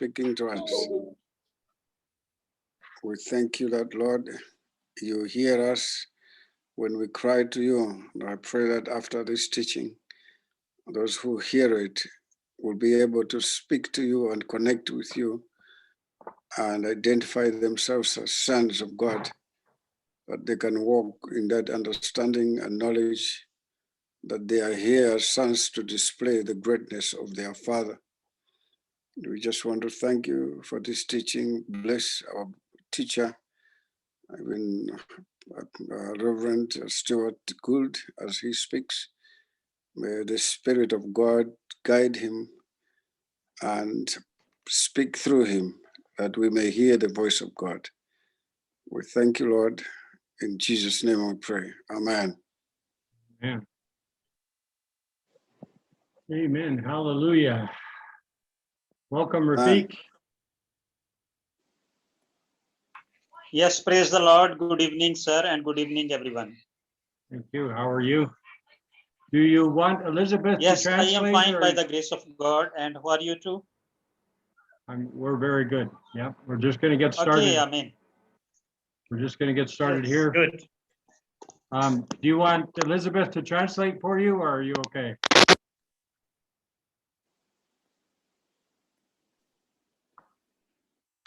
speaking to us. We thank you that, Lord, you hear us when we cry to you. And I pray that after this teaching, those who hear it will be able to speak to you and connect with you and identify themselves as sons of God, that they can walk in that understanding and knowledge that they are here as sons to display the greatness of their Father. We just want to thank you for this teaching. Bless our teacher, even Reverend Stuart Gould, as he speaks. May the Spirit of God guide him and speak through him, that we may hear the voice of God. We thank you, Lord. In Jesus' name we pray. Amen. Amen. Amen. Hallelujah. Welcome, Rafiq. Yes, praise the Lord. Good evening, sir, and good evening, everyone. Thank you. How are you? Do you want Elizabeth Yes, to I translate? am fine by the grace of God. And who are you too? We're very good. Yeah, we're just going to get started. Okay, amen. We're just going to get started Yes, here. good. Do you want Elizabeth to translate for you, or are you okay?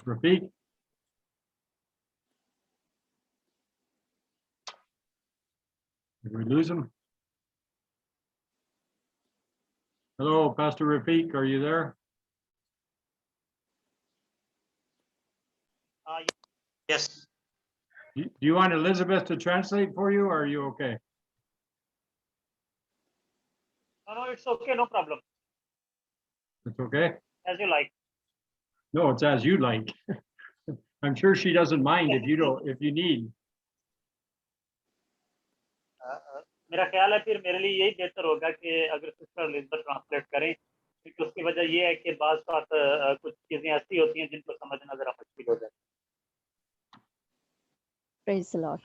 Rafiq? Did we lose him? Hello, Pastor Rafiq, are you there? Yes. Do you want Elizabeth to translate for you, or are you okay? No, it's okay, no problem. It's okay? As you like. No, it's as you like. I'm sure she doesn't mind if you need. मेरा ख्याल है फिर मेरे लिए यही बेहतर होगा कि अगर सिस्टर एलिजाबेथ ट्रांसलेट करें, क्योंकि उसकी वजह ये है कि बात कुछ चीजें ऐसी होती हैं जिनको समझना जरा मुश्किल हो जाता है. Praise the Lord.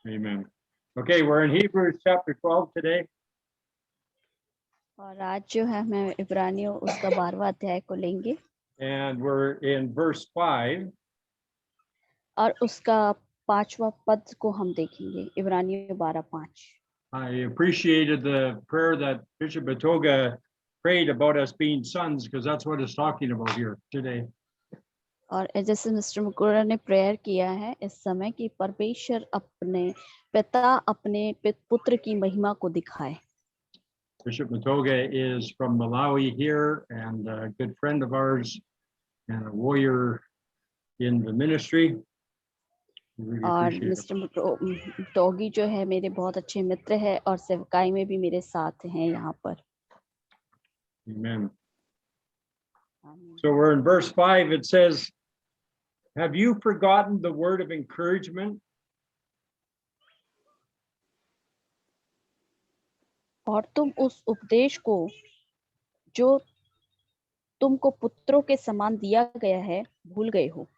Amen. Okay, we're in Hebrews chapter 12 today. और आज जो है मैं इब्रानियों उसका 12वां अध्याय को लेंगे. And we're in verse 5. और उसका 5वां पद को हम देखेंगे. इब्रानियों 12:5. I appreciated the prayer that Bishop Batoga prayed about us being sons, because that's what it's talking about here today. और जैसे मिस्टर मुकुरा ने प्रेयर किया है इस समय कि परमेश्वर अपने पिता अपने पुत्र की महिमा को दिखाए. Bishop Matoga is from Malawi here and a good friend of ours and a warrior in the ministry. Really और appreciate it. मिस्टर टोगी जो है मेरे बहुत अच्छे मित्र है और सेवकाई में भी मेरे साथ हैं यहाँ पर. Amen. So we're in verse 5. It says, have you forgotten the word of encouragement? और तुम उस उपदेश को जो तुमको पुत्रों के समान दिया गया है भूल गए हो.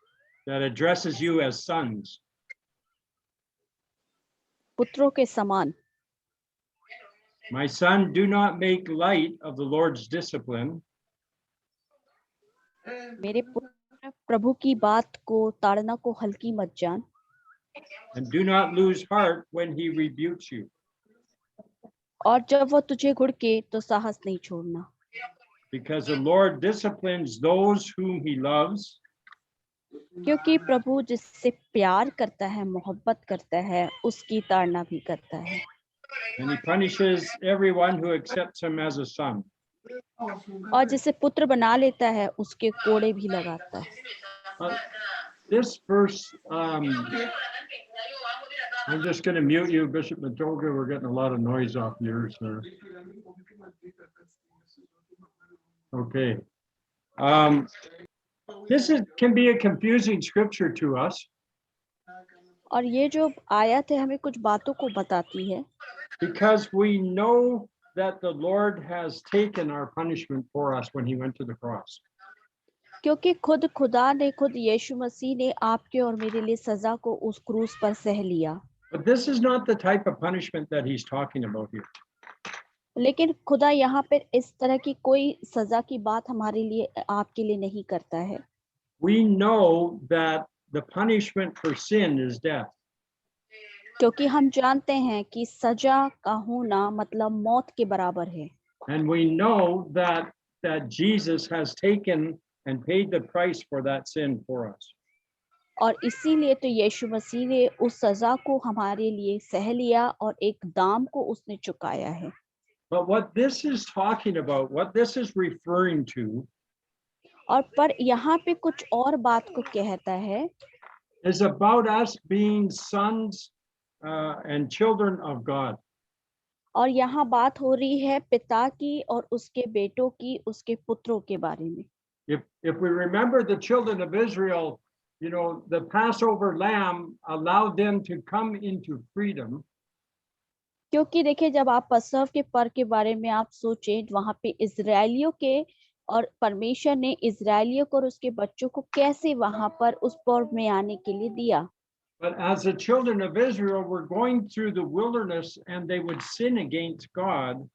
That addresses you as sons. पुत्रों के समान. My son, do not make light of the Lord's discipline. मेरे पुत्र प्रभु की बात को ताड़ना को हल्की मत जान. And do not lose heart when he rebukes you. और जब वह तुझे घुड़के तो साहस नहीं छोड़ना. Because the Lord disciplines those whom he loves. क्योंकि प्रभु जिससे प्यार करता है मोहब्बत करता है उसकी ताड़ना भी करता है. And he punishes everyone who accepts him as a son. और जिसे पुत्र बना लेता है उसके कोड़े भी लगाता है. This verse, I'm just going to mute you, Bishop Matoga. We're getting a lot of noise off yours, sir. Okay. This can be a confusing scripture to us. और ये जो आयत है हमें कुछ बातों को बताती है. Because we know that the Lord has taken our punishment for us when he went to the cross. क्योंकि खुदा ने खुद यीशु मसीह ने आपके और मेरे लिए सजा को उस क्रूस पर सह लिया. But this is not the type of punishment that he's talking about here. लेकिन खुदा यहाँ पे इस तरह की कोई सजा की बात हमारे लिए आपके लिए नहीं करता है। We know that the punishment for sin is death. क्योंकि हम जानते हैं कि सजा का होना मतलब मौत के बराबर है। And we know that Jesus has taken and paid the price for that sin for us. और इसीलिए तो यीशु मसीह ने उस सजा को हमारे लिए सह लिया और एक दाम को उसने चुकाया है। But what this is talking about, what this is referring to, और पर यहाँ पे कुछ और बात को कहता है, is about us being sons and children of God. और यहाँ बात हो रही है पिता की और उसके बेटों की, उसके पुत्रों के बारे में। If we remember the children of Israel, you know, the Passover lamb allowed them to come into freedom. क्योंकि देखिए जब आप पसव के पर्व के बारे में आप सोचें, वहां पे इजरायलियों के और परमेश्वर ने इजरायलियों को और उसके बच्चों को कैसे वहां पर उस पर्व में आने के लिए दिया। But as the children of Israel were going through the wilderness and they would sin against God,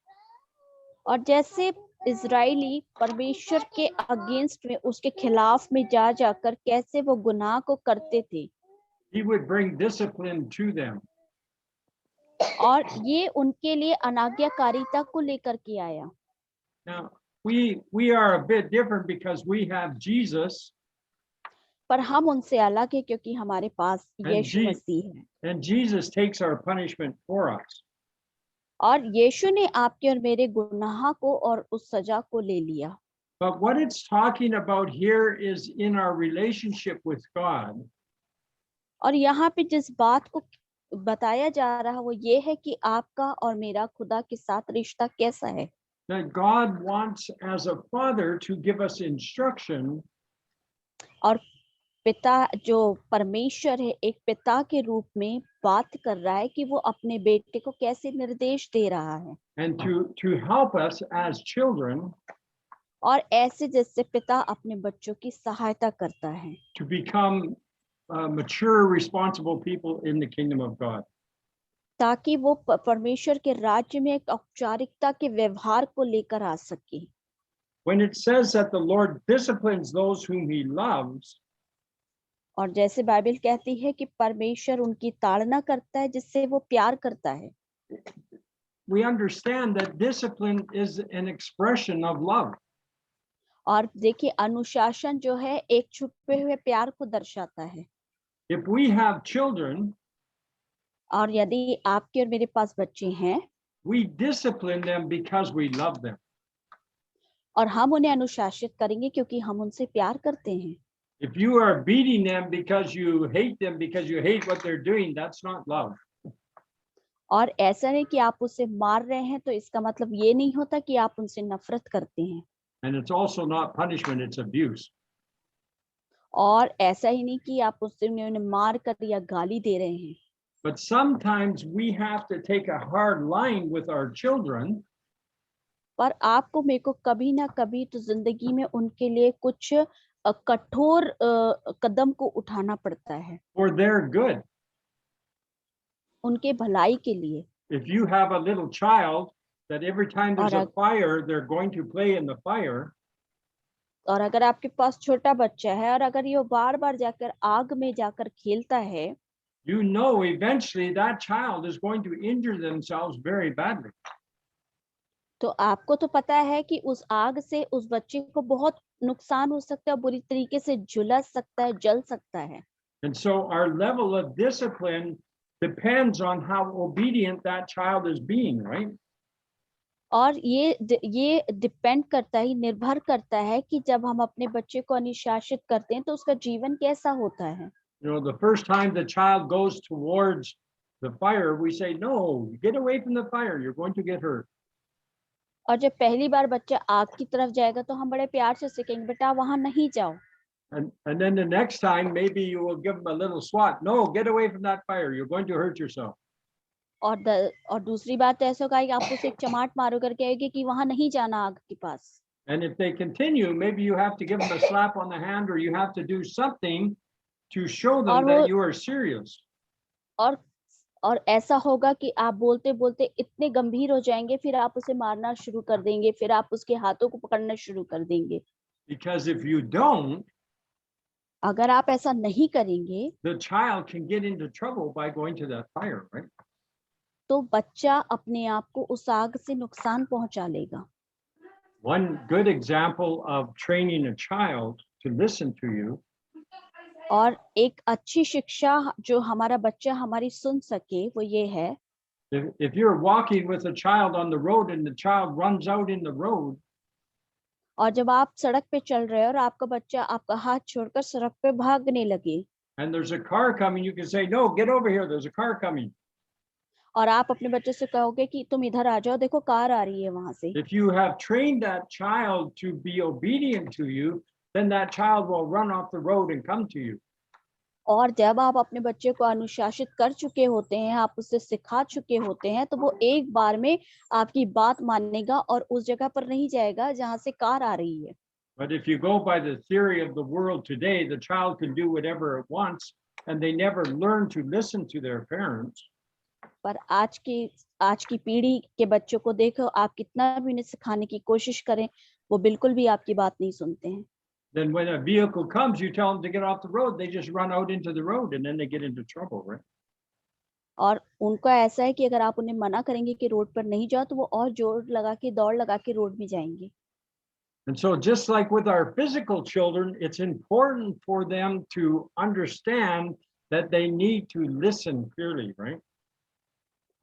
और जैसे इजरायली परमेश्वर के अगेंस्ट में, उसके खिलाफ में जा जाकर कैसे वो गुनाह को करते थे, he would bring discipline to them. और ये उनके लिए अनाज्ञाकारिता को लेकर के आया। Now, we are a bit different because we have Jesus, पर हम उनसे अलग है क्योंकि हमारे पास And यीशु Je- मसीह है, and Jesus takes our punishment for us. और यीशु ने आपके और मेरे गुनाह को और उस सजा को ले लिया। But what it's talking about here is in our relationship with God. और यहाँ पे जिस बात को बताया जा रहा है वो ये है कि आपका और मेरा खुदा के साथ रिश्ता कैसा है। That God wants, as a father, to give us instruction और पिता जो परमेश्वर है, एक पिता के रूप में बात कर रहा है कि वो अपने बेटे को कैसे निर्देश दे रहा है, and to help us as children और ऐसे जैसे पिता अपने बच्चों की सहायता करता है to become mature, responsible people in the kingdom of God. ताकि वो परमेश्वर के राज्य में एक औपचारिकता के व्यवहार को लेकर आ सके। When it says that the Lord disciplines those whom he loves, और जैसे बाइबल कहती है कि परमेश्वर उनकी ताड़ना करता है जिससे वो प्यार करता है, we understand that discipline is an expression of love. और देखिए अनुशासन जो है एक छुपे हुए प्यार को दर्शाता है। If we have children, और यदि आपके और मेरे पास बच्चे हैं we discipline them because we love them. और हम उन्हें अनुशासित करेंगे क्योंकि हम उनसे प्यार करते हैं। If you are beating them because you hate them, because you hate what they're doing, that's not love. और ऐसा नहीं कि आप उसे मार रहे हैं तो इसका मतलब ये नहीं होता कि आप उनसे नफरत करते हैं, And it's also not punishment, it's abuse. और ऐसा ही नहीं कि आप उससे उन्हें मार कर या गाली दे रहे हैं। But sometimes we have to take a hard line with our children पर आपको मेरे को कभी ना कभी तो जिंदगी में उनके लिए कुछ कठोर कदम को उठाना पड़ता है for their good. उनके भलाई के लिए। If you have a little child that every time there's a और fire, they're going to play in the fire, और अगर आपके पास छोटा बच्चा है और अगर ये बार बार जाकर आग में जाकर खेलता है, you know eventually that child is going to injure themselves very badly. तो आपको तो पता है कि उस आग से उस बच्चे को बहुत नुकसान हो सकता है, बुरी तरीके से झुलस सकता है, जल सकता है। And so our level of discipline depends on how obedient that child is being, right? और ये डिपेंड करता है, निर्भर करता है कि जब हम अपने बच्चे को अनुशासित करते हैं तो उसका जीवन कैसा होता है। You know, the first time the child goes towards the fire, we say, no, get away from the fire, you're going to get hurt. और जब पहली बार बच्चा आग की तरफ जाएगा तो हम बड़े प्यार से उसे कहेंगे बेटा वहां नहीं जाओ। And then the next time, maybe you will give them a little swat. No, get away from that fire, you're going to hurt yourself. और दूसरी बात ऐसा होगा कि आप उसे एक चमाट मारो कर कहेंगे कि वहां नहीं जाना आग के पास। And if they continue, maybe you have to give them a slap on the hand, or you have to do something to show them that you are serious. और ऐसा होगा कि आप बोलते बोलते इतने गंभीर हो जाएंगे, फिर आप उसे मारना शुरू कर देंगे, फिर आप उसके हाथों को पकड़ना शुरू कर देंगे। Because if you don't, अगर आप ऐसा नहीं करेंगे the child can get into trouble by going to that fire, right? तो बच्चा अपने आप को उस आग से नुकसान पहुंचा लेगा। One good example of training a child to listen to you और एक अच्छी शिक्षा जो हमारा बच्चा हमारी सुन सके वो ये है, if you're walking with a child on the road and the child runs out in the road, और जब आप सड़क पे चल रहे हो और आपका बच्चा आपका हाथ छोड़कर सड़क पे भागने लगे and there's a car coming, you can say, no, get over here, there's a car coming. और आप अपने बच्चे से कहोगे कि तुम इधर आ जाओ, देखो कार आ रही है वहां से। If you have trained that child to be obedient to you, then that child will run off the road and come to you. और जब आप अपने बच्चे को अनुशासित कर चुके होते हैं, आप उसे सिखा चुके होते हैं, तो वो एक बार में आपकी बात मानेगा और उस जगह पर नहीं जाएगा जहां से कार आ रही है। But if you go by the theory of the world today, the child can do whatever it wants, and they never learn to listen to their parents. पर आज की पीढ़ी के बच्चों को देखो, आप कितना भी उन्हें सिखाने की कोशिश करें, वो बिल्कुल भी आपकी बात नहीं सुनते हैं। Then when a vehicle comes, you tell them to get off the road, they just run out into the road, and then they get into trouble, right? और उनका ऐसा है कि अगर आप उन्हें मना करेंगे कि रोड पर नहीं जाओ, तो वो और जोर लगा के दौड़ लगा के रोड में जाएंगे। And so just like with our physical children, it's important for them to understand that they need to listen clearly, right?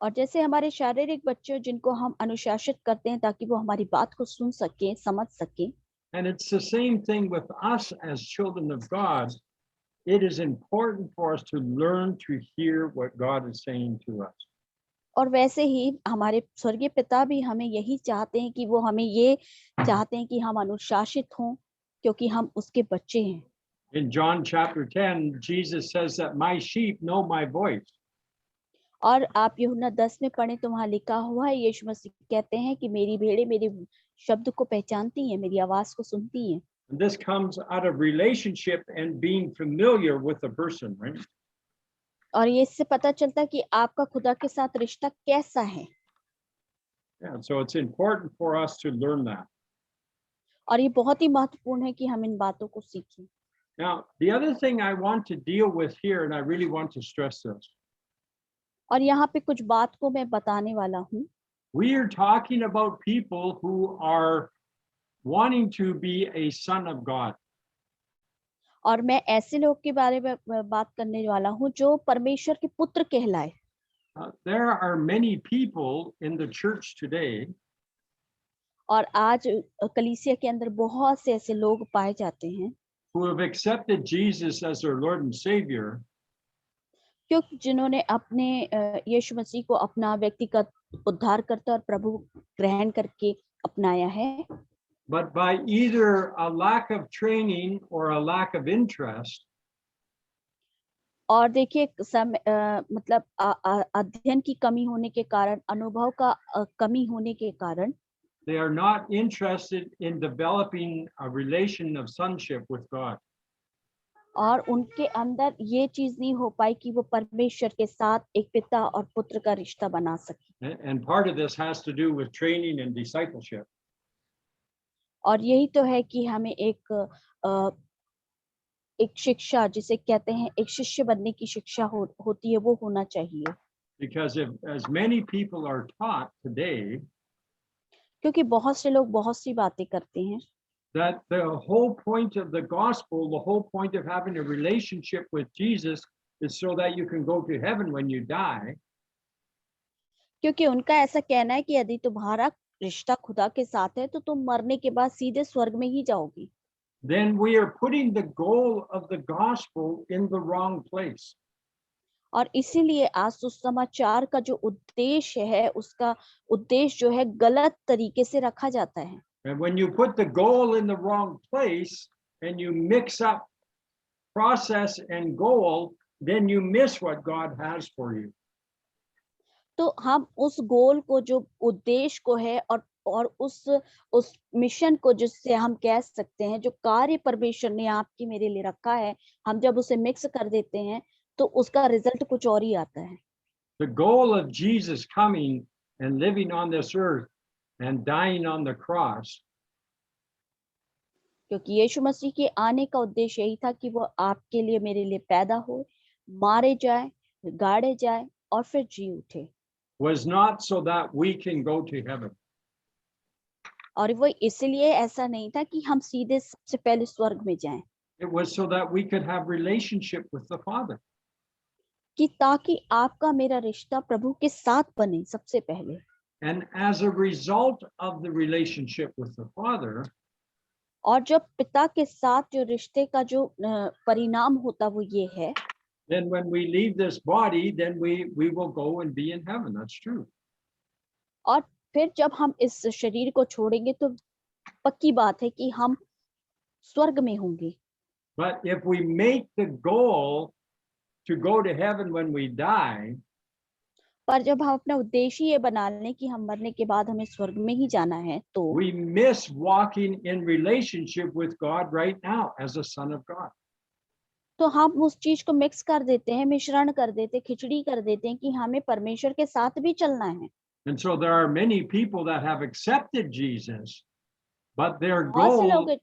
और जैसे हमारे शारीरिक बच्चे जिनको हम अनुशासित करते हैं ताकि वो हमारी बात को सुन सके, समझ सके, And it's the same thing with us as children of God. It is important for us to learn to hear what God is saying to us. और वैसे ही हमारे स्वर्गीय पिता भी हमें यही चाहते हैं कि वो हमें ये चाहते हैं कि हम अनुशासित हों, क्योंकि हम उसके बच्चे हैं। In John chapter 10, Jesus says that my sheep know my voice. और आप यूहन्ना 10 में पढ़े तो वहां लिखा हुआ है, यीशु मसीह कहते हैं कि मेरी भेड़ें मेरे शब्द को पहचानती हैं, मेरी आवाज को सुनती हैं। And this comes out of relationship and being familiar with a person, right? और ये इससे पता चलता है कि आपका खुदा के साथ रिश्ता कैसा है। Yeah, so it's important for us to learn that. और ये बहुत ही महत्वपूर्ण है कि हम इन बातों को सीखें। Now, the other thing I want to deal with here, and I really want to stress this, और यहाँ पे कुछ बात को मैं बताने वाला हूँ। we are talking about people who are wanting to be a son of God. और मैं ऐसे लोग के बारे में बात करने वाला हूँ जो परमेश्वर के पुत्र कहलाए। There are many people in the church today और आज कलीसिया के अंदर बहुत से ऐसे लोग पाए जाते हैं who have accepted Jesus as their Lord and Savior, क्योंकि जिन्होंने अपने यीशु मसीह को अपना व्यक्तिगत उद्धारकर्ता और प्रभु ग्रहण करके अपनाया है, but by either a lack of training or a lack of interest, और देखिए मतलब अध्ययन की कमी होने के कारण, अनुभव का कमी होने के कारण they are not interested in developing a relation of sonship with God. और उनके अंदर ये चीज नहीं हो पाई कि वो परमेश्वर के साथ एक पिता और पुत्र का रिश्ता बना सके। And part of this has to do with training and discipleship. और यही तो है कि हमें एक शिक्षा, जिसे कहते हैं एक शिष्य बनने की शिक्षा होती है, वो होना चाहिए। Because if as many people are taught today क्योंकि बहुत से लोग बहुत सी बातें करते हैं that the whole point of the gospel, the whole point of having a relationship with Jesus is so that you can go to heaven when you die. क्योंकि उनका ऐसा कहना है कि यदि तुम्हारा रिश्ता खुदा के साथ है तो तुम मरने के बाद सीधे स्वर्ग में ही जाओगी। Then we are putting the goal of the gospel in the wrong place. और इसीलिए आज सुसमाचार का जो उद्देश्य है, उसका उद्देश्य जो है गलत तरीके से रखा जाता है। And when you put the goal in the wrong place and you mix up process and goal, then you miss what God has for you. तो हम उस गोल को, जो उद्देश्य को है, और उस मिशन को, जिससे हम कह सकते हैं जो कार्य परमेश्वर ने आपकी मेरे लिए रखा है, हम जब उसे मिक्स कर देते हैं तो उसका रिजल्ट कुछ और ही आता है। the goal of Jesus coming and living on this earth and dying on the cross क्योंकि यीशु मसीह के आने का उद्देश्य यही था कि वो आपके लिए मेरे लिए पैदा हो, मारे जाए, गाड़े जाए और फिर जी उठे। was not so that we can go to heaven. और वो इसलिए ऐसा नहीं था कि हम सीधे सबसे पहले स्वर्ग में जाएं, It was so that we could have relationship with the Father. कि ताकि आपका मेरा रिश्ता प्रभु के साथ बने सबसे पहले। And as a result of the relationship with the Father, और जब पिता के साथ जो रिश्ते का जो परिणाम होता वो ये है, then when we leave this body, then we will go and be in heaven. That's true. और फिर जब हम इस शरीर को छोड़ेंगे तो पक्की बात है कि हम स्वर्ग में होंगे। But if we make the goal to go to heaven when we die, पर जब हम अपना उद्देश्य ये बना लें कि हम मरने के बाद हमें स्वर्ग में ही जाना है, तो we miss walking in relationship with God right now as a son of God. तो हम उस चीज को मिक्स कर देते हैं, मिश्रण कर देते हैं, खिचड़ी कर देते हैं कि हमें परमेश्वर के साथ भी चलना है। And so there are many people that have accepted Jesus, but their बहुत से लोग goal.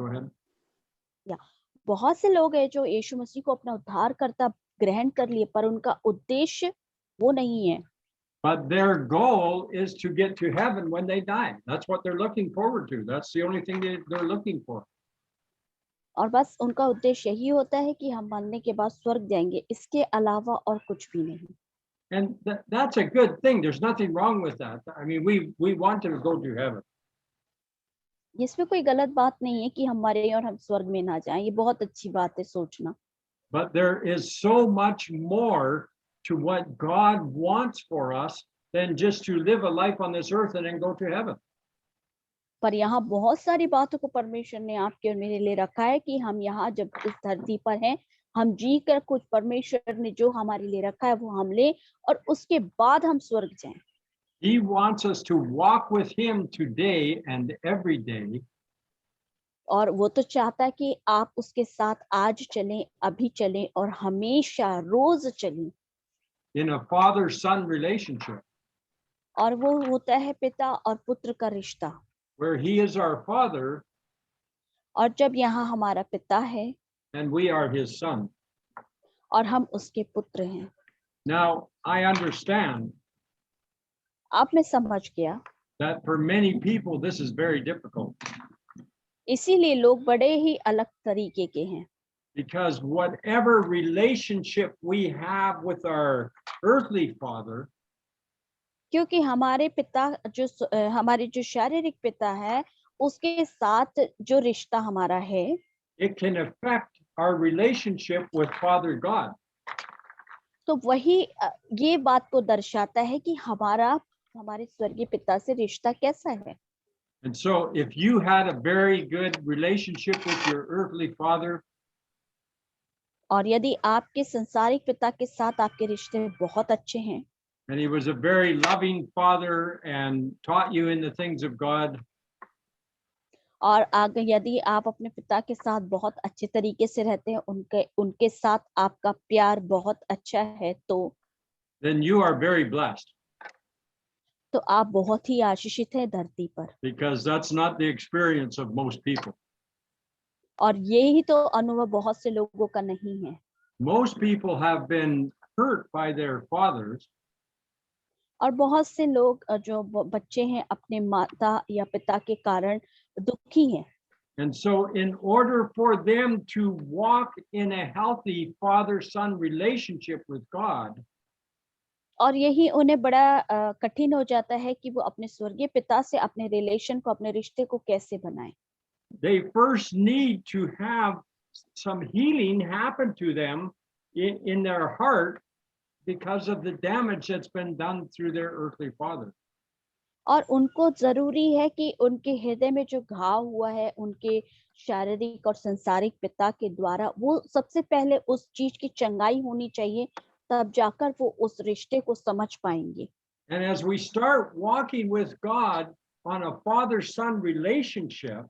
Go ahead. बहुत से लोग हैं जो यीशु मसीह को अपना उद्धारकर्ता ग्रहण कर लिए, पर उनका उद्देश्य वो नहीं है। But their goal is to get to heaven when they die. That's what they're looking forward to. That's the only thing they're looking for. और बस उनका उद्देश्य यही होता है कि हम मरने के बाद स्वर्ग जाएंगे, इसके अलावा और कुछ भी नहीं। And that's a good thing. There's nothing wrong with that. I mean, we want to go to heaven. इसमें कोई गलत बात नहीं है कि हम मरे और हम स्वर्ग में ना जाएं, ये बहुत अच्छी बात है सोचना। But there is so much more to what God wants for us than just to live a life on this earth and then go to heaven. पर यहाँ बहुत सारी बातों को परमेश्वर ने आपके और मेरे लिए रखा है कि हम यहाँ जब इस धरती पर हैं, हम जी कर कुछ परमेश्वर ने जो हमारे लिए रखा है वो हम ले और उसके बाद हम स्वर्ग जाएं। He wants us to walk with him today and every day. और वो तो चाहता है कि आप उसके साथ आज चलें, अभी चलें और हमेशा रोज चलें। In a father-son relationship, और वो होता है पिता और पुत्र का रिश्ता। where he is our father और जब यहाँ हमारा पिता है and we are his son. और हम उसके पुत्र हैं। Now, I understand आप में समझ गया, that for many people this is very difficult, इसीलिए लोग बड़े ही अलग तरीके के हैं। because whatever relationship we have with our earthly father, क्योंकि हमारे पिता हमारे जो शारीरिक पिता है उसके साथ जो रिश्ता हमारा है, it can affect our relationship with Father God. तो वही ये बात को दर्शाता है कि हमारे स्वर्गीय पिता से रिश्ता कैसा है। And so if you had a very good relationship with your earthly father, और यदि आपके संसारिक पिता के साथ आपके रिश्ते बहुत अच्छे हैं and he was a very loving father and taught you in the things of God, और आगे यदि आप अपने पिता के साथ बहुत अच्छे तरीके से रहते हैं, उनके साथ आपका प्यार बहुत अच्छा है, तो then you are very blessed, तो आप बहुत ही आशीषित हैं धरती पर। because that's not the experience of most people. और ये ही तो अनुभव बहुत से लोगों का नहीं है। Most people have been hurt by their fathers, और बहुत से लोग जो बच्चे हैं अपने माता या पिता के कारण दुखी हैं। and so in order for them to walk in a healthy father-son relationship with God, और यही उन्हें बड़ा कठिन हो जाता है कि वो अपने स्वर्गीय पिता से अपने रिलेशन को, अपने रिश्ते को कैसे बनाएं। they first need to have some healing happen to them in their heart because of the damage that's been done through their earthly father. और उनको जरूरी है कि उनके हृदय में जो घाव हुआ है उनके शारीरिक और संसारिक पिता के द्वारा, वो सबसे पहले उस चीज की चंगाई होनी चाहिए, तब जाकर वो उस रिश्ते को समझ पाएंगे। And as we start walking with God on a father-son relationship,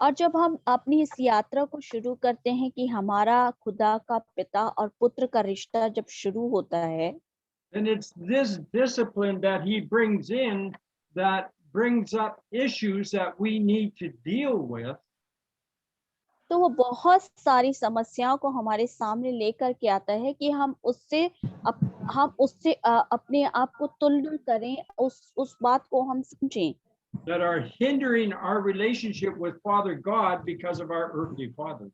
और जब हम अपनी इस यात्रा को शुरू करते हैं कि हमारा खुदा का पिता और पुत्र का रिश्ता जब शुरू होता है, And it's this discipline that he brings in that brings up issues that we need to deal with. तो वो बहुत सारी समस्याओं को हमारे सामने लेकर के आता है कि हम उससे अपने आप को तुलना करें, उस बात को हम समझें That are hindering our relationship with Father God because of our earthly fathers.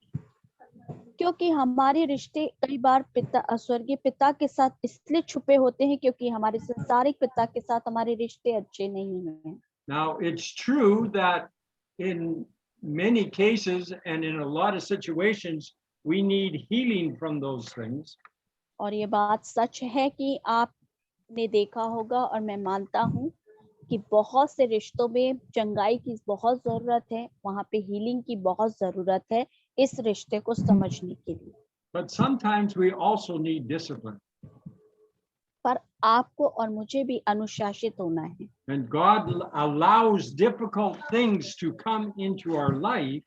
क्योंकि हमारे रिश्ते कई बार स्वर्गीय पिता के साथ इसलिए छुपे होते हैं क्योंकि हमारे संसारिक पिता के साथ हमारे रिश्ते अच्छे नहीं हैं. Now, it's true that in many cases and in a lot of situations, we need healing from those things. और ये बात सच है कि आपने देखा होगा और मैं मानता हूँ कि बहुत से रिश्तों में चंगाई की बहुत जरूरत है, वहां पे हीलिंग की बहुत जरूरत है इस रिश्ते को समझने के लिए. But sometimes we also need discipline. पर आपको और मुझे भी अनुशासित होना है. And God allows difficult things to come into our life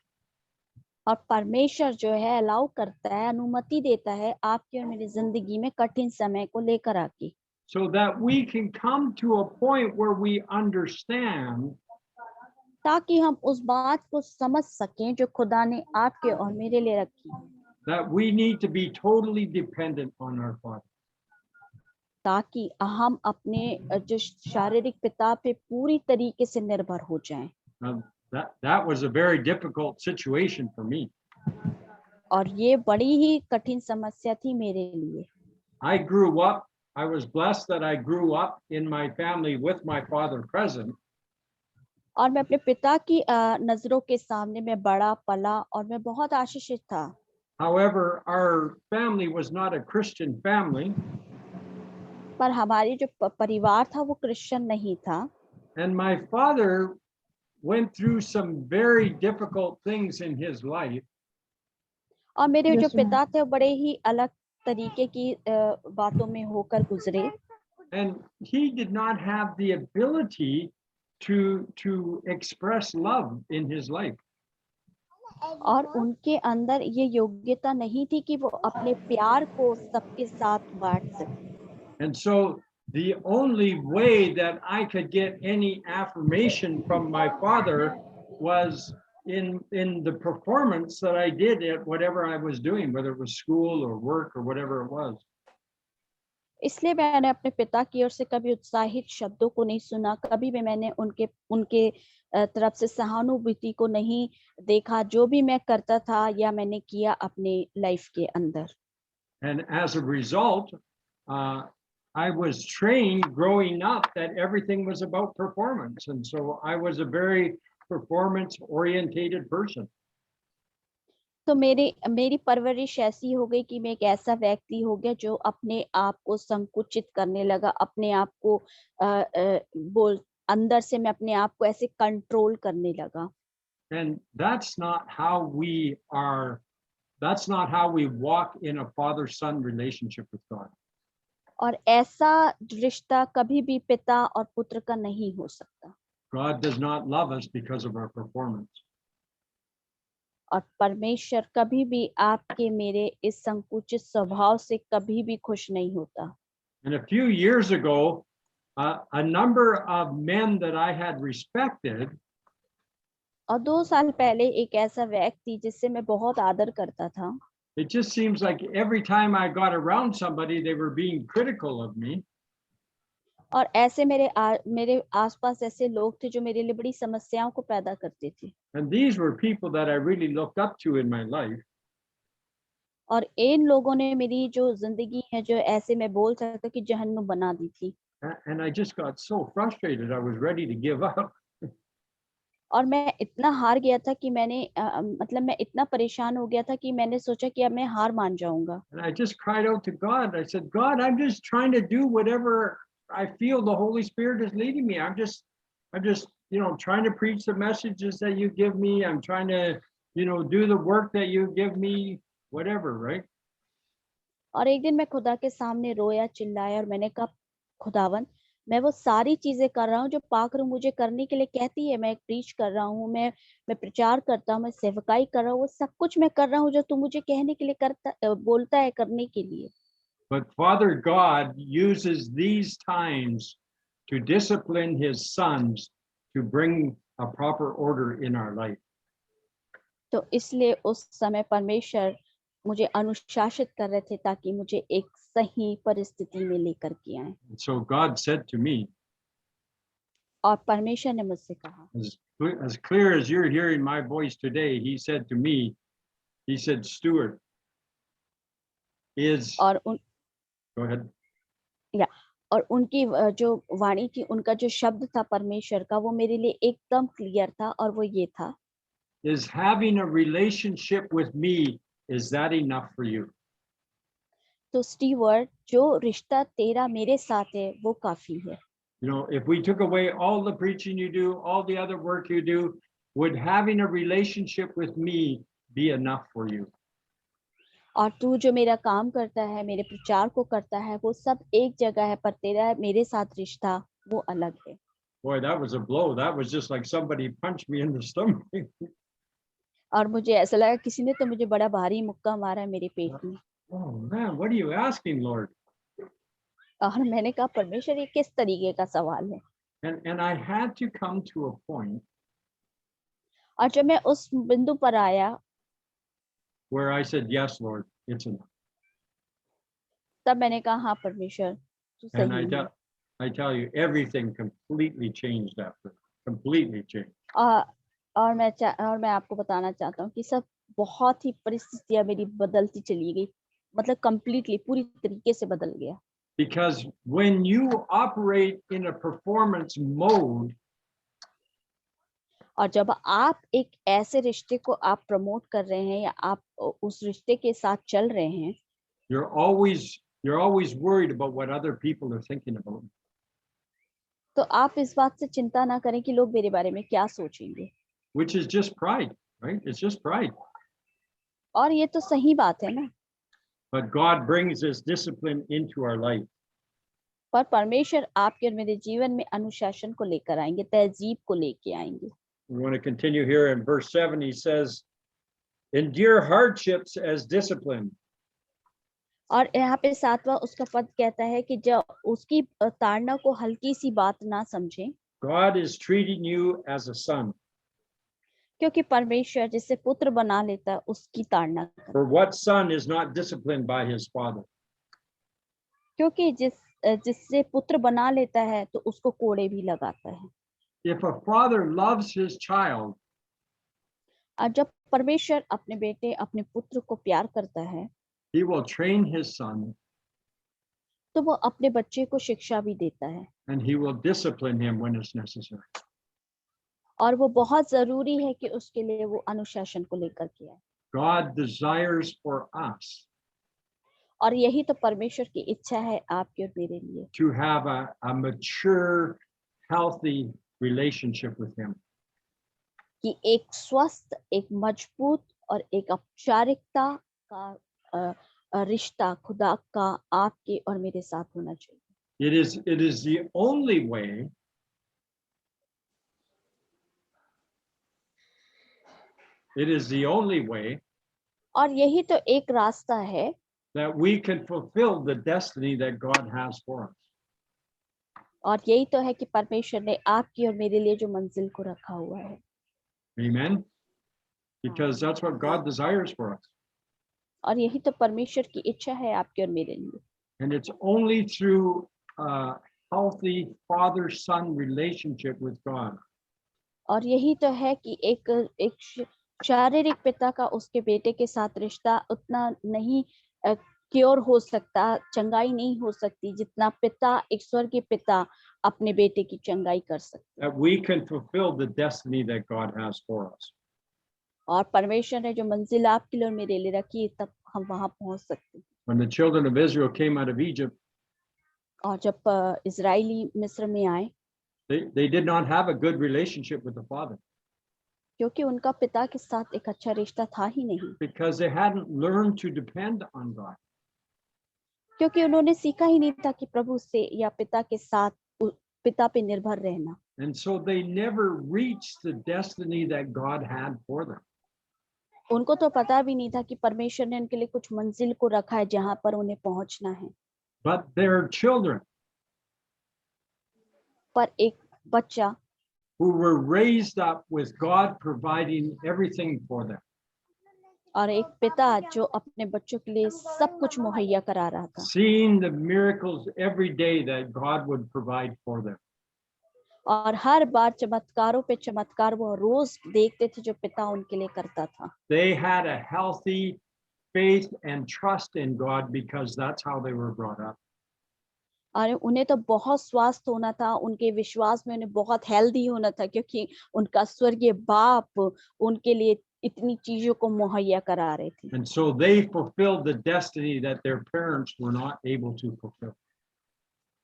और परमेश्वर जो है अलाउ करता है, अनुमति देता है आपकी और मेरी जिंदगी में कठिन समय को लेकर आके, so that we can come to a point where we understand ताकि हम उस बात को समझ सकें जो खुदा ने आपके और मेरे लिए रखी है, that we need to be totally dependent on our Father. ताकि हम अपने जो शारीरिक पिता पे पूरी तरीके से निर्भर हो जाएं. Now, that was a very difficult situation for me. और ये बड़ी ही कठिन समस्या थी मेरे लिए. I grew up, I was blessed that I grew up in my family with my father present. और मैं अपने पिता की नजरों के सामने मैं बड़ा पला और मैं बहुत आशीषित था. However, our family was not a Christian family. पर हमारी जो परिवार था वो क्रिश्चियन नहीं था. And my father went through some very difficult things in his life. और मेरे जो पिता थे वो बड़े ही अलग तरीके की बातों में होकर गुजरे. And he did not have the ability to express love in his life. और उनके अंदर ये योग्यता नहीं थी कि वो अपने प्यार को सबके साथ बांट सके. And so the only way that I could get any affirmation from my father was in the performance that I did at whatever I was doing, whether it was school or work or whatever it was. इसलिए मैंने अपने पिता की ओर से कभी उत्साहित शब्दों को नहीं सुना, कभी भी मैंने उनके तरफ से सहानुभूति को नहीं देखा, जो भी मैं करता था या मैंने किया अपने लाइफ के अंदर. And as a result, I was trained growing up that everything was about performance. And so I was a very performance orientated person. तो मेरी परवरिश ऐसी हो गई कि मैं एक ऐसा व्यक्ति हो गया जो अपने आप को संकुचित करने लगा, अपने आप को अंदर से मैं अपने आप को ऐसे कंट्रोल करने लगा. And that's not how we walk in a father-son relationship with God. और ऐसा रिश्ता कभी भी पिता और पुत्र का नहीं हो सकता. God does not love us because of our performance. और परमेश्वर कभी भी आपके मेरे इस संकुचित स्वभाव से कभी भी खुश नहीं होता. And a few years ago, a number of men that I had respected, और 2 साल पहले एक ऐसा व्यक्ति जिससे मैं बहुत आदर करता था, it just seems like every time I got around somebody, they were being critical of me. और ऐसे मेरे आसपास ऐसे लोग थे जो मेरे लिए बड़ी समस्याओं को पैदा करते थे. And these were people that I really looked up to in my life. और इन लोगों ने मेरी जो जिंदगी है जो ऐसे मैं बोल सकता कि जहन्नुम बना दी थी. And I just got so frustrated, I was ready to give up. और मैं इतना हार गया था कि मतलब मैं इतना परेशान हो गया था कि मैंने सोचा कि अब मैं हार मान जाऊंगा. And I just cried out to God. I said, God, I'm just trying to do whatever I feel the Holy Spirit is leading me. I'm just, trying to preach the messages that you give me. I'm trying to, do the work that you give me, whatever, right? और एक दिन मैं खुदा के सामने रोया, चिल्लाया और मैंने कहा, खुदावन, मैं वो सारी चीजें कर रहा हूँ जो पाक रूह मुझे करने के लिए कहती है. मैं प्रीच कर रहा हूँ, मैं प्रचार करता हूँ, मैं सेवकाई कर रहा हूँ, वो सब कुछ मैं कर रहा हूँ जो तू मुझे कहने के लिए बोलता है करने के लिए. But Father God uses these times to discipline his sons to bring a proper order in our life. तो इसलिए उस समय परमेश्वर मुझे अनुशासित कर रहे थे ताकि मुझे एक सही परिस्थिति में लेकर के आए। And so God said to me, और परमेश्वर ने मुझसे कहा, as clear as you're hearing my voice today, he said to me, he said, Stuart, is, और उन go ahead. और उनकी जो वाणी थी, उनका जो शब्द था परमेश्वर का, वो मेरे लिए एकदम क्लियर था और वो ये था, Is having a relationship with me, is that enough for you? तो स्टीवर्ट, जो रिश्ता तेरा मेरे साथ है वो काफी है। You know, if we took away all the preaching you do, all the other work you do, would having a relationship with me be enough for you? और तू जो मेरा काम करता है, मेरे प्रचार को करता है, वो सब एक जगह है, पर तेरा मेरे साथ रिश्ता वो अलग है। Boy, that was a blow. That was just like somebody punched me in the stomach. और मुझे ऐसा लगा किसी ने तो मुझे बड़ा भारी मुक्का मारा है मेरे पेट में। Oh man, what are you asking, Lord? और मैंने कहा परमेश्वर, ये किस तरीके का सवाल है? And I had to come to a point और जब मैं उस बिंदु पर आया where I said, yes, Lord, it's enough. तब मैंने कहा हाँ परमेश्वर, तू And सही है। I tell you, everything completely changed after, completely changed. और मैं आपको बताना चाहता हूँ कि सब बहुत ही परिस्थितियां मेरी बदलती चली गई, मतलब कंप्लीटली पूरी तरीके से बदल गया। Because when you operate in a performance mode, और जब आप एक ऐसे रिश्ते को आप प्रमोट कर रहे हैं या आप उस रिश्ते के साथ चल रहे हैं, you're always worried about what other people are thinking about. तो आप इस बात से चिंता ना करें कि लोग मेरे बारे में क्या सोचेंगे। Which is just pride, right? It's just pride. और ये तो सही बात है ना। But God brings this discipline into our life. पर परमेश्वर आपके और मेरे जीवन में अनुशासन को लेकर आएंगे, तहजीब को लेके आएंगे। We want to continue here in verse 7. He says, endure hardships as discipline. और यहाँ पे 7वां उसका पद कहता है कि जब उसकी ताड़ना को हल्की सी बात ना समझें, God is treating you as a son. क्योंकि परमेश्वर जिसे पुत्र बना लेता है उसकी ताड़ना करता है। For what son is not disciplined by his father? क्योंकि जिससे पुत्र बना लेता है तो उसको कोड़े भी लगाता है। If a father loves his child, और जब परमेश्वर अपने बेटे अपने पुत्र को प्यार करता है, he will train his son तो वो अपने बच्चे को शिक्षा भी देता है and he will discipline him when it's necessary. और वो बहुत जरूरी है कि उसके लिए वो अनुशासन को लेकर के आए। God desires for us और यही तो परमेश्वर की इच्छा है आपके और मेरे लिए, to have a mature, healthy relationship with him. कि एक स्वस्थ, एक मजबूत और एक औपचारिकता का रिश्ता खुदा का आपके और मेरे साथ होना चाहिए। It is the only way और यही तो एक रास्ता है that we can fulfill the destiny that God has for us. और यही तो है कि परमेश्वर ने आपकी और मेरे लिए जो मंजिल को रखा हुआ है। Amen? Because that's what God desires for us. और यही तो परमेश्वर की इच्छा है आपके और मेरे लिए। And it's only through a healthy father-son relationship with God और यही तो है कि एक शारीरिक पिता का उसके बेटे के साथ रिश्ता उतना नहीं क्योर हो सकता, चंगाई नहीं हो सकती जितना पिता, एक स्वर्गीय पिता अपने बेटे की चंगाई कर सकते। that we can fulfill the destiny that God has for us. और परमेश्वर ने जो मंजिल आपके लिए और मेरे लिए रखी है, तब हम वहां पहुंच सकते हैं। When the children of Israel came out of Egypt, और जब इजराइली मिस्र में आए, they did not have a good relationship with the father क्योंकि उनका पिता के साथ एक अच्छा रिश्ता था ही नहीं, because they hadn't learned to depend on God. क्योंकि उन्होंने सीखा ही नहीं था कि प्रभु से या पिता के साथ पिता पे निर्भर रहना। And so they never reached the destiny that God had for them. उनको तो पता भी नहीं था कि परमेश्वर ने उनके लिए कुछ मंजिल को रखा है जहां पर उन्हें पहुंचना है। But their children पर एक बच्चा who were raised up with God providing everything for them, और एक पिता जो अपने बच्चों के लिए सब कुछ मुहैया करा रहा था, seeing the miracles every day that God would provide for them. और हर बार चमत्कारों पे चमत्कार वो रोज देखते थे जो पिता उनके लिए करता था। They had a healthy faith and trust in God because that's how they were brought up. और उन्हें तो बहुत स्वास्थ्य होना था, उनके विश्वास में उन्हें बहुत हेल्दी होना था, क्योंकि उनका स्वर्गीय बाप उनके लिए इतनी चीजों को मुहैया करा रहे थे। And so they fulfilled the destiny that their parents were not able to fulfill.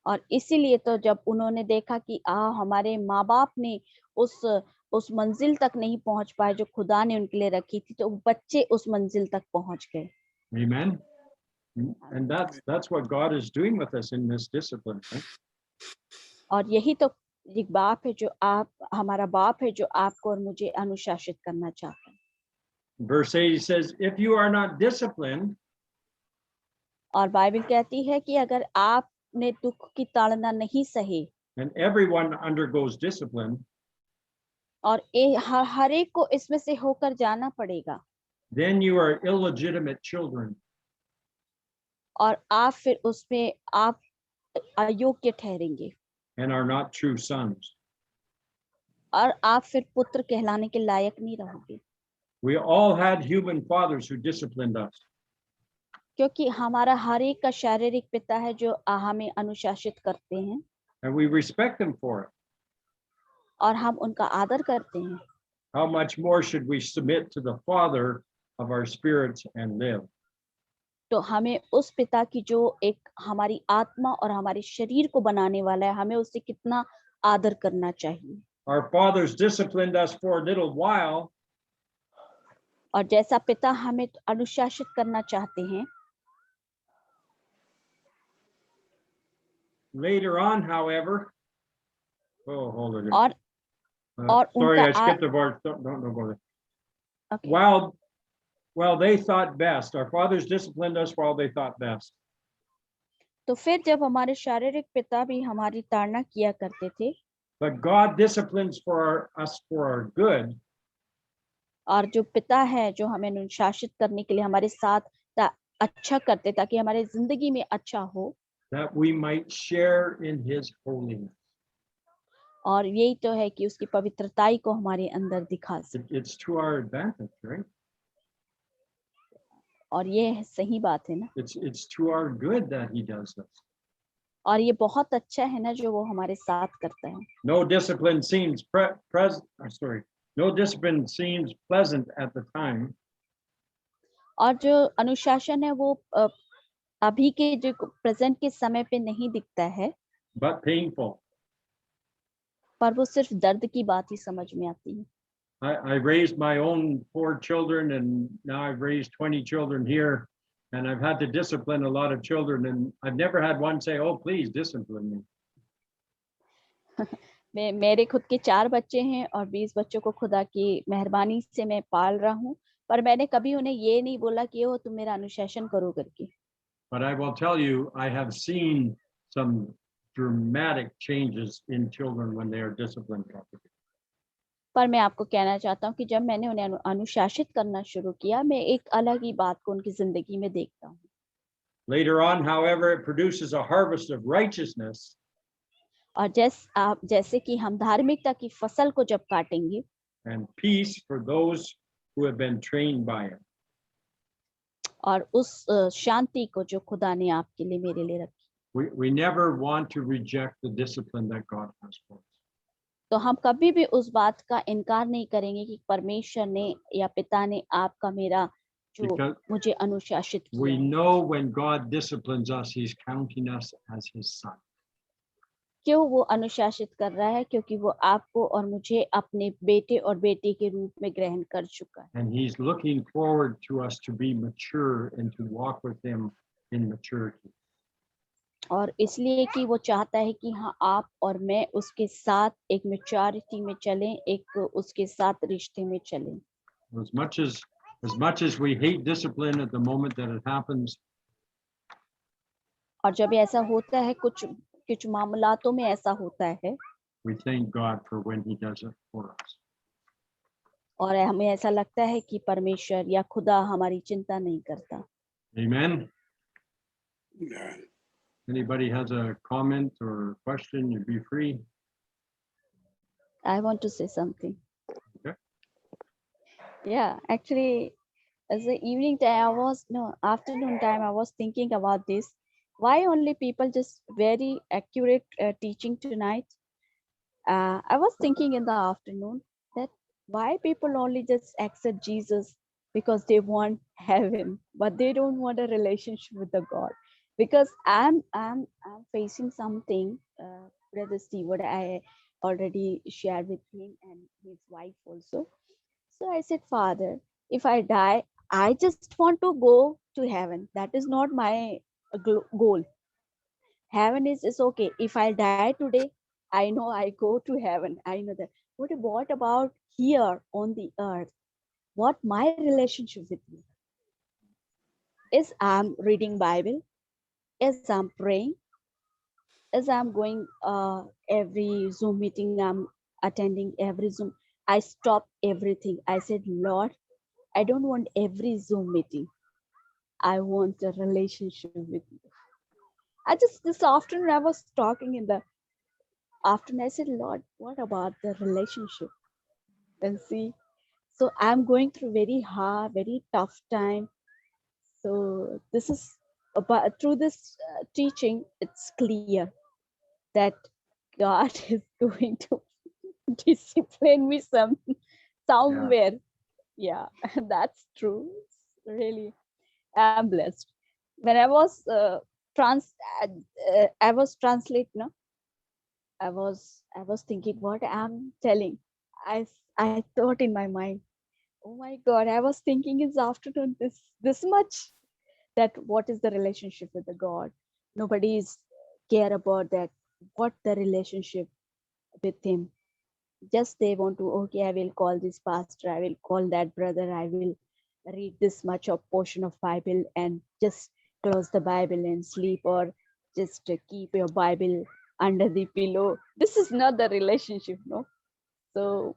और इसीलिए तो जब उन्होंने देखा कि हमारे माँ बाप ने उस मंजिल तक नहीं पहुंच पाए जो खुदा ने उनके लिए रखी थी, तो बच्चे उस मंजिल तक पहुंच गए। Amen. And that's what God is doing with us in this discipline, right? और यही तो एक बाप है जो हमारा बाप है जो आपको और मुझे अनुशासित करना चाहता है। Verse 8 says, if you are not disciplined, और बाइबल कहती है कि अगर आपने दुख की ताड़ना नहीं सही, and everyone undergoes discipline, और हर एक को इसमें से होकर जाना पड़ेगा, then you are illegitimate children. और आप फिर उसमें आप अयोग्य ठहरेंगे, And are not true sons. और आप फिर पुत्र कहलाने के लायक नहीं रहोगे। We all had human fathers who disciplined us. क्योंकि हमारा हर एक का शारीरिक पिता है जो हमें अनुशासित करते हैं, And we respect them for it. और हम उनका आदर करते हैं। How much more should we submit to the Father of our spirits and live? तो हमें उस पिता की जो एक हमारी आत्मा और हमारे शरीर को बनाने वाला है, हमें उससे कितना आदर करना चाहिए। Our fathers disciplined us for a little while, और जैसा पिता हमें अनुशासित करना चाहते हैं, later on, however, hold it. और Sorry, I उनका skipped a verse. Don't go there. okay. While they thought best, our fathers disciplined us while they thought best. तो फिर जब हमारे शारीरिक पिता भी हमारी ताड़ना किया करते थे, But God disciplines us for our good, और जो पिता है जो हमें अनुशासित करने के लिए हमारे साथ अच्छा करते ताकि हमारे जिंदगी में अच्छा हो, that we might share in His holiness. और यही तो है कि उसकी पवित्रताई को हमारे अंदर दिखा सके। It's to our advantage, right? और ये सही बात है ना, It's to our good that He does this. और ये बहुत अच्छा है ना जो वो हमारे साथ करता है। No discipline seems pleasant at the time, और जो अनुशासन है वो अभी के जो प्रेजेंट के समय पे नहीं दिखता है, but painful. पर वो सिर्फ दर्द की बात ही समझ में आती है। I raised my own 4 children, and now I've raised 20 children here, and I've had to discipline a lot of children, and I've never had one say, "Oh, please discipline me." मेरे खुद के 4 बच्चे हैं और 20 बच्चों को खुदा की मेहरबानी से मैं पाल रहा हूँ, पर मैंने कभी उन्हें ये नहीं बोला कि ओ तुम मेरा अनुशासन करो करके। But I will tell you, I have seen some dramatic changes in children when they are disciplined properly. पर मैं आपको कहना चाहता हूँ कि जब मैंने उन्हें अनुशासित करना शुरू किया, मैं एक अलग ही बात को उनकी जिंदगी में देखता हूँ। Later on, however, it produces a harvest of righteousness. और जैसे कि हम धार्मिकता की फसल को जब काटेंगे, And peace for those who have been trained by it. और उस शांति को जो खुदा ने आपके लिए मेरे लिए रखी। We never want to reject the discipline that God has for us. तो हम कभी भी उस बात का इनकार नहीं करेंगे कि परमेश्वर ने या पिता ने आपका मेरा जो Because मुझे अनुशासित we किया। know when God disciplines us, He's counting us as His son. क्यों वो अनुशासित कर रहा है? क्योंकि वो आपको और मुझे अपने बेटे और बेटी के रूप में ग्रहण कर चुका है। And He's looking forward to us to be mature and to walk with Him in maturity. और इसलिए कि वो चाहता है कि हाँ आप और मैं उसके साथ एक मैच्योरिटी में चलें, एक उसके साथ रिश्ते में चलें। As much as As much as we hate discipline at the moment that it happens, और जब ऐसा होता है, कुछ कुछ मामलातों में ऐसा होता है, we thank God for when he does it for us. और हमें ऐसा लगता है कि परमेश्वर या खुदा हमारी चिंता नहीं करता. Amen. Yeah. Anybody has a comment or question, you be free. I want to say something. Okay. Yeah, actually, as the evening time, afternoon time, I was thinking about this. Why only people just very accurate teaching tonight? I was thinking in the afternoon that why people only just accept Jesus because they want heaven, but they don't want a relationship with the God. Because I'm facing something, Brother Stewart, I already shared with him and his wife also. So I said, Father, if I die, I just want to go to heaven. That is not my goal. Heaven is okay. If I die today, I know I go to heaven. I know that. What about here on the earth? What my relationship with you? Is I'm reading Bible? Is I'm praying? Is I'm going every Zoom meeting? I'm attending every Zoom. I stopped everything. I said, Lord, I don't want every Zoom meeting. I want a relationship with you. This afternoon I was talking in the afternoon. I said, Lord, what about the relationship? And see, so I'm going through very hard, very tough time. So this is about through this teaching, it's clear that God is going to discipline me somewhere. Yeah, that's true. Really, I'm blessed. When I was I was translate, no, I was thinking what I'm telling. I thought in my mind, oh my God, I was thinking it's afternoon this much, that what is the relationship with the God? Nobody is care about that. What the relationship with him? Just they want to, okay, I will call this pastor, I will call that brother, I will read this much of portion of Bible and just close the Bible and sleep, or just keep your Bible under the pillow. This is not the relationship, no. So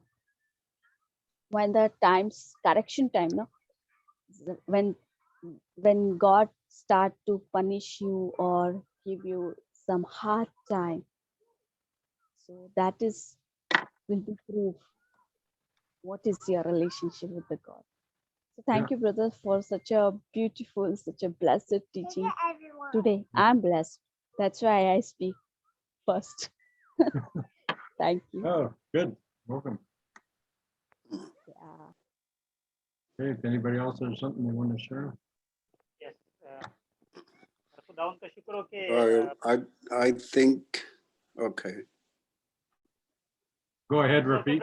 when the times correction time, no, when God start to punish you or give you some hard time, so that is will be proof what is your relationship with the God. So thank you, brother, for such a beautiful, such a blessed teaching today. I'm blessed. That's why I speak first. Thank you. Oh, good. Welcome. Yeah. Okay, if anybody else has something they want to share. Yes. खुदा उनका शुक्र हो कि I think, okay. Go ahead, Rafiq.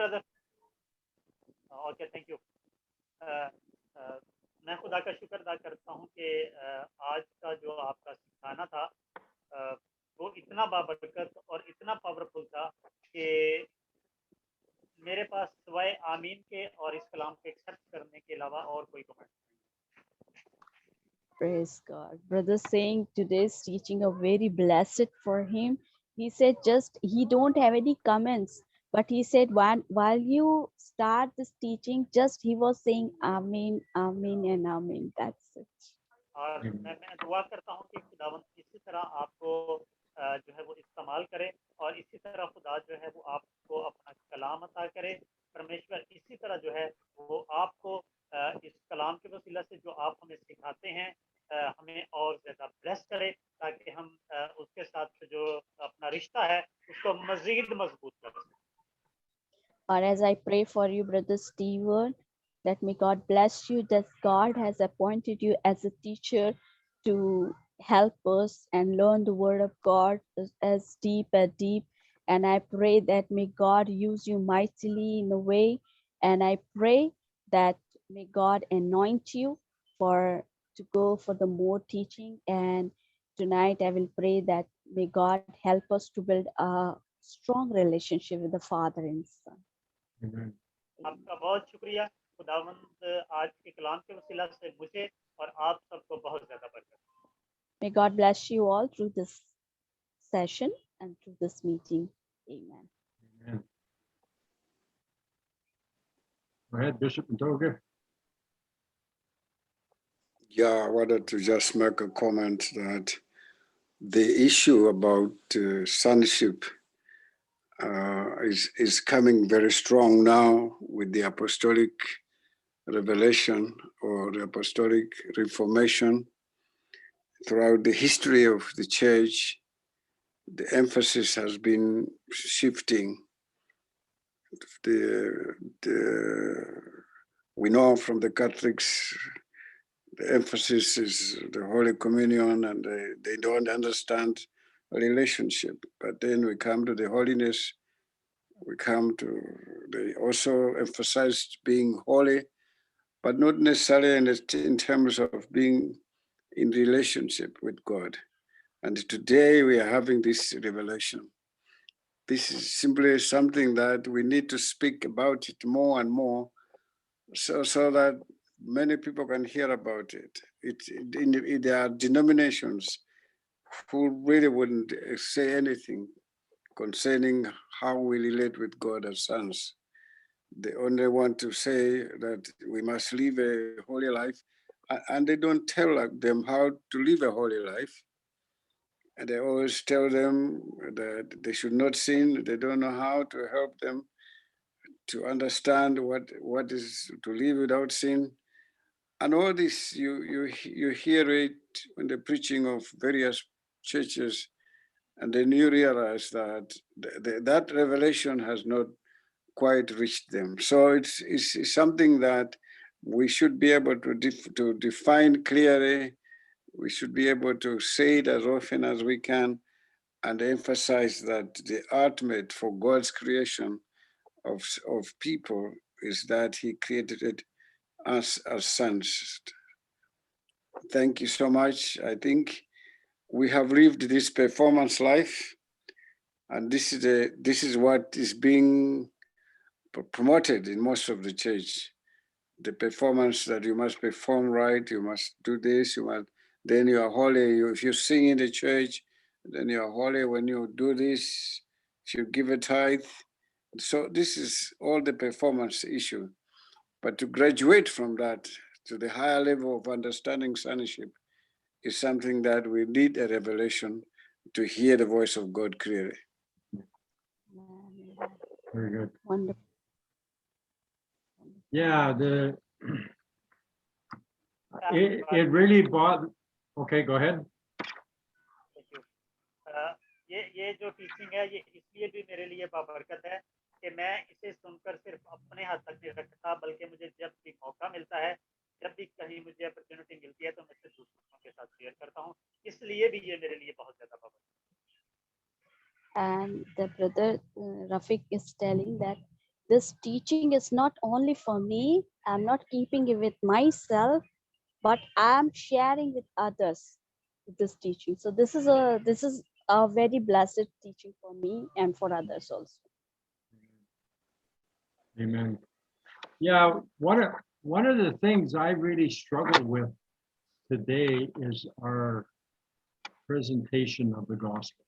Okay, thank you. मैं खुदा का शुक्र अदा करता हूँ कि आज का जो आपका सिखाना था वो इतना बाबरकत और इतना पावरफुल था कि मेरे पास सिवाय आमीन के और इस कलाम को एक्सेप्ट करने के अलावा और कोई कमेंट नहीं. Praise God. Brother saying today's teaching are very blessed for him. He said just he don't have any comments, but he said while you start this teaching, just he was saying Amen, Amen and Amen. That's it. और मैं दुआ करता हूँ कि खुदावंद इसी तरह आपको जो है वो इस्तेमाल करे और इसी तरह खुदा जो है वो आपको अपना कलाम अता करे. परमेश्वर इसी तरह जो है वो आपको इस कलाम के वसीला से जो आप हमें सिखाते हैं हमें और ज़्यादा ब्लेस करे, ताकि हम उसके साथ जो अपना रिश्ता है उसको मज़ीद मजबूत कर सकें. Or as I pray for you, Brother Stewart, that may God bless you, that God has appointed you as a teacher to help us and learn the word of God as deep and deep. And I pray that may God use you mightily in a way. And I pray that may God anoint you to go for the more teaching. And tonight I will pray that may God help us to build a strong relationship with the Father and Son. Amen. आपका बहुत शुक्रिया खुदावंद आज के कलाम के वसीला से मुझे और आप सबको बहुत ज्यादा बरकत। May God bless you all through this session and through this meeting. Amen. Amen. Go ahead, Bishop Ntoge. Yeah, I wanted to just make a comment that the issue about sonship is coming very strong now with the apostolic revelation or the apostolic reformation. Throughout the history of the church, the emphasis has been shifting. We know from the Catholics, the emphasis is the Holy Communion, and they don't understand a relationship. But then we come to the holiness, they also emphasized being holy, but not necessarily in terms of being in relationship with God. And today we are having this revelation. This is simply something that we need to speak about it more and more, so that many people can hear about it. There are denominations who really wouldn't say anything concerning how we relate with God as sons. They only want to say that we must live a holy life, and they don't tell them how to live a holy life. And they always tell them that they should not sin. They don't know how to help them to understand what is to live without sin. And all this, you hear it in the preaching of various churches, and then you realize that that revelation has not quite reached them. So it's something that we should be able to define clearly. We should be able to say it as often as we can, and emphasize that the ultimate for God's creation of people is that He created us as sons. Thank you so much. I think we have lived this performance life, and this is what is being promoted in most of the church. The performance that you must perform right, you must do this, then you are holy. If you sing in the church, then you are holy. When you do this, if you give a tithe. So this is all the performance issue. But to graduate from that to the higher level of understanding sonship is something that we need a revelation to hear the voice of God clearly. Amen. Very good. Wonderful. Yeah, it really bothered. Okay, go ahead. Thank you. ये जो teaching है ये इसलिए भी मेरे लिए बाबरकत है कि मैं इसे सुनकर सिर्फ अपने हाथ तक नहीं रखता, बल्कि मुझे जब भी मौका मिलता है, जब भी कहीं मुझे अपॉर्चुनिटी मिलती है तो मैं इसे दूसरों के साथ शेयर करता हूँ, इसलिए भी ये मेरे लिए बहुत ज्यादा बाबरकत है। And the brother Rafiq is telling that this teaching is not only for me. I'm not keeping it with myself, but I'm sharing with others this teaching. So this is a very blessed teaching for me and for others also. Amen. Yeah, one of the things I really struggle with today is our presentation of the gospel,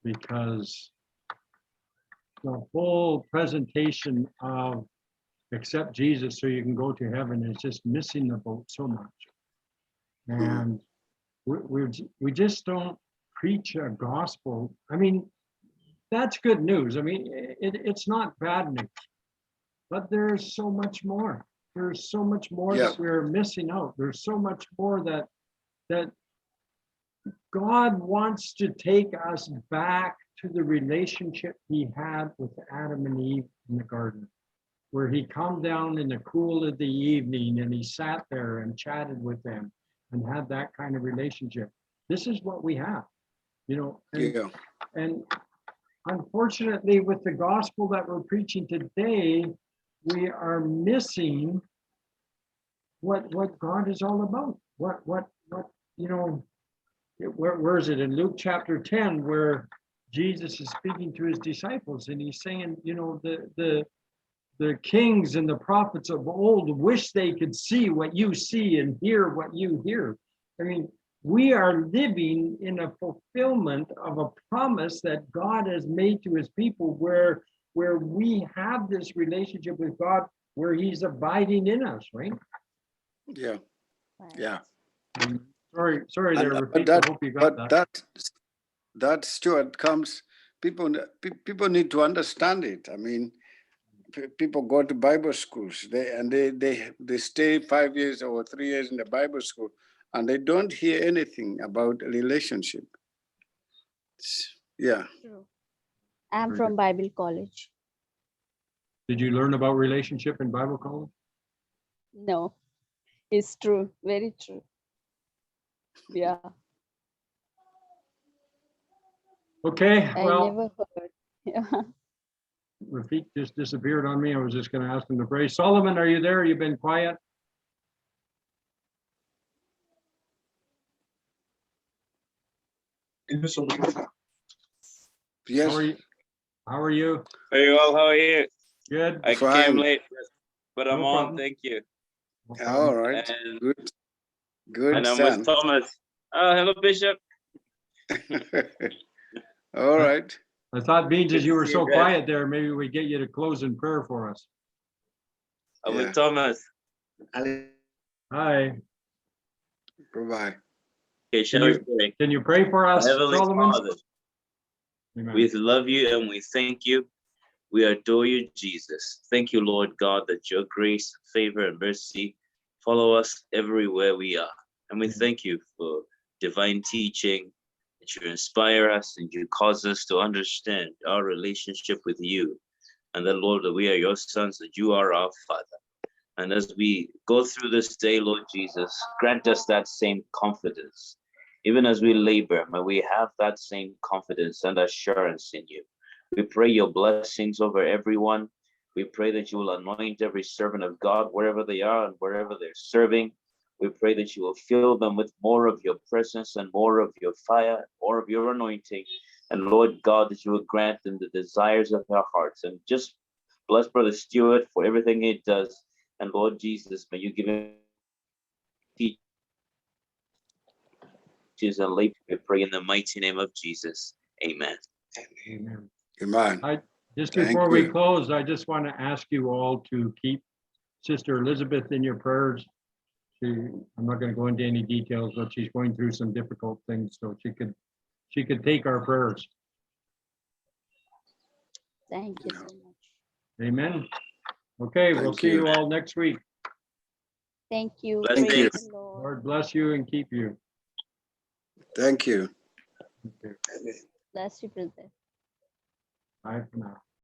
because the whole presentation of accept Jesus so you can go to heaven is just missing the boat so much. And we just don't preach a gospel. I mean, that's good news. I mean, it's not bad news, but there's so much more. There's so much more that we're missing out. There's so much more that God wants to take us back to the relationship He had with Adam and Eve in the garden, where He come down in the cool of the evening and He sat there and chatted with them and had that kind of relationship. This is what we have, you know. And unfortunately, with the gospel that we're preaching today, we are missing what God is all about. What you know, where is it? In Luke chapter 10, where Jesus is speaking to His disciples and He's saying, you know, the kings and the prophets of old wish they could see what you see and hear what you hear. I mean, we are living in a fulfillment of a promise that God has made to his people where we have this relationship with God where he's abiding in us, right? Yeah, yeah. Sorry there, And Rafik, I hope you got but that. that Stuart comes. People need to understand it. I mean, people go to Bible schools. They stay 5 years or 3 years in the Bible school, and they don't hear anything about a relationship. Yeah. True. I'm Very from good. Bible college. Did you learn about relationship in Bible college? No, it's true. Very true. Yeah, Okay, I well, never heard. Yeah. Rafik just disappeared on me. I was just going to ask him to pray. Solomon, are you there? You've been quiet. How Yes. are you? How are you? Very well, how are you? Good. I Fine. came late, but I'm No on, problem. thank you. No problem. All right. And, Good. and I'm son. with Thomas. Oh, hello, Bishop. All right. I thought, Beans, Good as you to were see so you guys. quiet there, maybe we get you to close in prayer for us. I'm Yeah. with Thomas. Hi. Bye-bye. Okay, shall we you- pray? Can you pray for us, Heavenly Solomon? Father, Amen. we love you and we thank you. We adore you, Jesus. Thank you, Lord God, that your grace, favor, and mercy follow us everywhere we are. And we thank you for divine teaching, that you inspire us and you cause us to understand our relationship with you. And that, Lord, that we are your sons, that you are our Father. And as we go through this day, Lord Jesus, grant us that same confidence. Even as we labor, may we have that same confidence and assurance in you. We pray your blessings over everyone. We pray that you will anoint every servant of God wherever they are and wherever they're serving. We pray that you will fill them with more of your presence and more of your fire, more of your anointing. And Lord God, that you will grant them the desires of their hearts. And just bless Brother Stewart for everything he does. And Lord Jesus, may you give him teachers and labor. We pray in the mighty name of Jesus. Amen. Amen. Amen. Just Thank before we you. close, I just want to ask you all to keep Sister Elizabeth in your prayers. I'm not going to go into any details, but she's going through some difficult things, so she could take our prayers. Thank you so much. Amen. Okay, we'll Thank see you you. all next week. Thank you. Blessings. Praise the Lord. Lord bless you and keep you. Thank you. Okay. Bless you, brother. Bye for now.